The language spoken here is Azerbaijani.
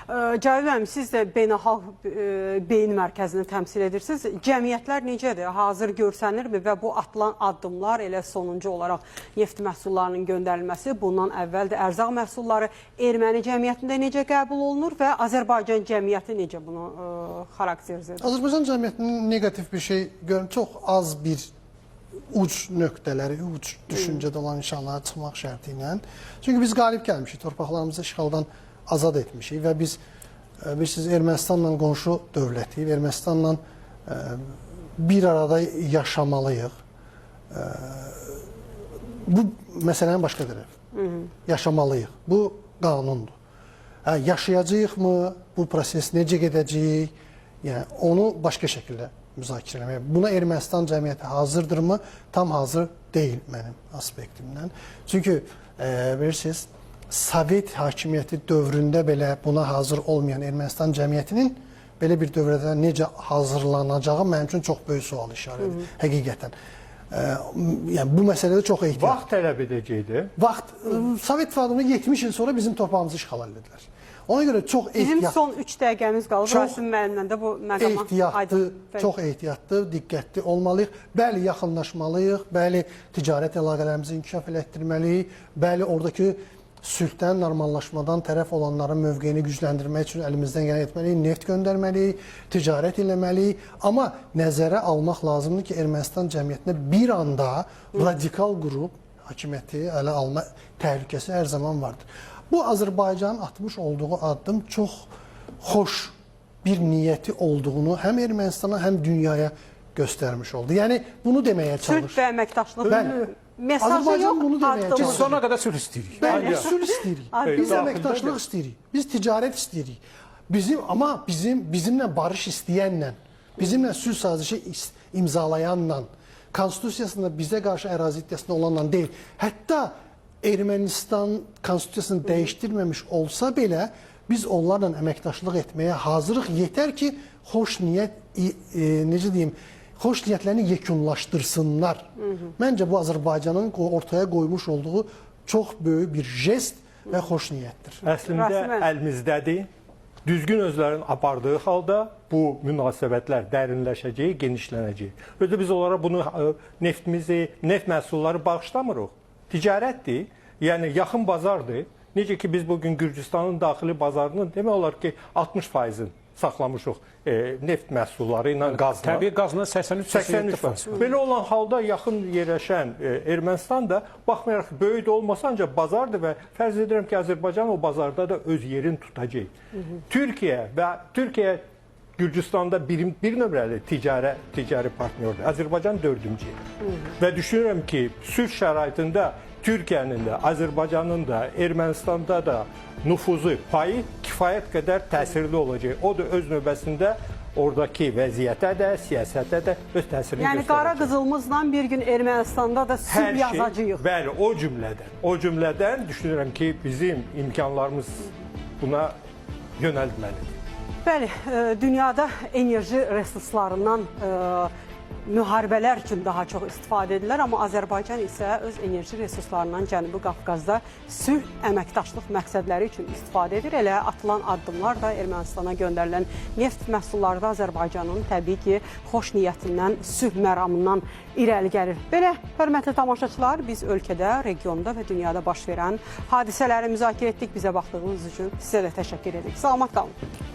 Cavit müəllim, siz də beynəlxalq beyin mərkəzini təmsil edirsiniz. Cəmiyyətlər necədir? Hazır görsənirmi və bu atılan addımlar elə sonuncu olaraq neft məhsullarının göndərilməsi, bundan əvvəl də ərzaq məhsulları erməni cəmiyyətində necə qəbul olunur və Azərbaycan cəmiyyəti necə bunu xarakterizə edir? Azərbaycan cəmiyyətinin negativ bir şey görürüm. Çox az bir uc nöqtələri, uc düşüncədə olan insanlara çıxmaq şərti ilə. Çünki biz qalib gəlmişik, torpaqlarımızı işğaldan azad etmişik və biz bilirsiniz, Ermənistanla qonşu dövlətik, Ermənistanla bir arada yaşamalıyıq. Bu məsələnin başqa tərəfi. Yaşamalıyıq. Bu qanundur. Yaşayacağıq mı? Bu proses necə gedəcək? Yəni, onu başqa şəkildə müzakirə etmək. Buna Ermənistan cəmiyyəti hazırdırmı? Tam hazır deyil mənim aspektimdən. Çünki bilirsiniz, Sovet hakimiyyəti dövründə belə buna hazır olmayan Ermənistan cəmiyyətinin belə bir dövrdə necə hazırlanacağı mənim üçün çox böyük sual işarədir, həqiqətən. Yəni, bu məsələdə çox ehtiyat. Vaxt tələb edəcəkdir. Vaxt, Sovet İttifaqında 70 il sonra bizim torpağımızı işğal edildilər. Ona görə çox ehtiyat. Bizim son 3 dəqiqəmiz qalır. Rasim müəllimlə də bu məqama ehtiyatlı, çox ehtiyatlı, diqqətli olmalıyıq. Bəli, yaxınlaşmalıyıq, bəli, ticarət əlaqələrimizi inkişaf elətdirməliyik, bəli, oradakı sülhdən, normallaşmadan tərəf olanların mövqeyini gücləndirmək üçün əlimizdən gələn etməliyik, neft göndərməliyik, ticarət eləməliyik. Amma nəzərə almaq lazımdır ki, Ermənistan cəmiyyətində bir anda radikal qrup hakimiyyəti ələ alma təhlükəsi hər zaman vardır. Bu, Azərbaycanın atmış olduğu addım çox xoş bir niyyəti olduğunu həm Ermənistana, həm dünyaya göstərmiş oldu. Yəni, bunu deməyə çalışır. Sülh və əməkdaşlıq mesajı yox, Biz sona qədər sülh istəyirik. Bəli, sülh istəyirik. Biz əməkdaşlıq istəyirik. Biz ticarət istəyirik. Amma bizimlə barış istəyənlə, bizimlə sülh sazişi imzalayanla, konstitusiyasında bizə qarşı ərazi iddiasında olanla deyil. Hətta Ermənistan konstitusiyasını dəyişdirməmiş olsa belə, biz onlarla əməkdaşlıq etməyə hazırıq. Yetər ki, xoş niyyət, necə deyim, xoş niyyətlərini yekunlaşdırsınlar. Məncə bu Azərbaycanın ortaya qoymuş olduğu çox böyük bir jest və xoş niyyətdir. Əslində əlimizdədir. Düzgün özlərinin apardığı halda bu münasibətlər dərinləşəcək, genişlənəcək. Özü biz onlara bunu neftimizi, neft məhsulları bağışlamırıq. Ticarətdir, yəni yaxın bazardır. Necə ki biz bugün Gürcüstanın daxili bazarının demək olar ki 60%-ni saxlamışıq neft məhsulları ilə qazla. Təbii qazla 83%. Belə olan halda yaxın yerləşən Ermənistan da baxmayaraq ki, böyük də olmasa ancaq bazardır və fərz edirəm ki, Azərbaycan o bazarda da öz yerini tutacaq. Türkiyə Gürcüstanda bir nömrəli ticari partnyordur. Azərbaycan 4-cü. Və düşünürəm ki, sülh şəraitində Türkiyənin də, Azərbaycanın da, Ermənistanda da nüfuzu, payı kifayət qədər təsirli olacaq. O da öz növbəsində oradakı vəziyyətə də, siyasətə də öz təsirini göstərəcək. Yəni, qara qızılımızla bir gün Ermənistanda da sülh yazacağıq. Bəli, o cümlədən düşünürəm ki, bizim imkanlarımız buna yönəldməlidir. Bəli, dünyada enerji resurslarından müharibələr üçün daha çox istifadə edilir, amma Azərbaycan isə öz enerji resurslarından Cənubi Qafqazda sülh, əməkdaşlıq məqsədləri üçün istifadə edir. Elə atılan addımlar da Ermənistana göndərilən neft məhsulları da Azərbaycanın təbii ki, xoş niyyətindən, sülh məramından irəli gəlir. Belə, hörmətli tamaşaçılar, biz ölkədə, regionda və dünyada baş verən hadisələri müzakirə etdik. Bizə baxdığınız üçün sizə də təşəkkür edirik. Salamat qalın.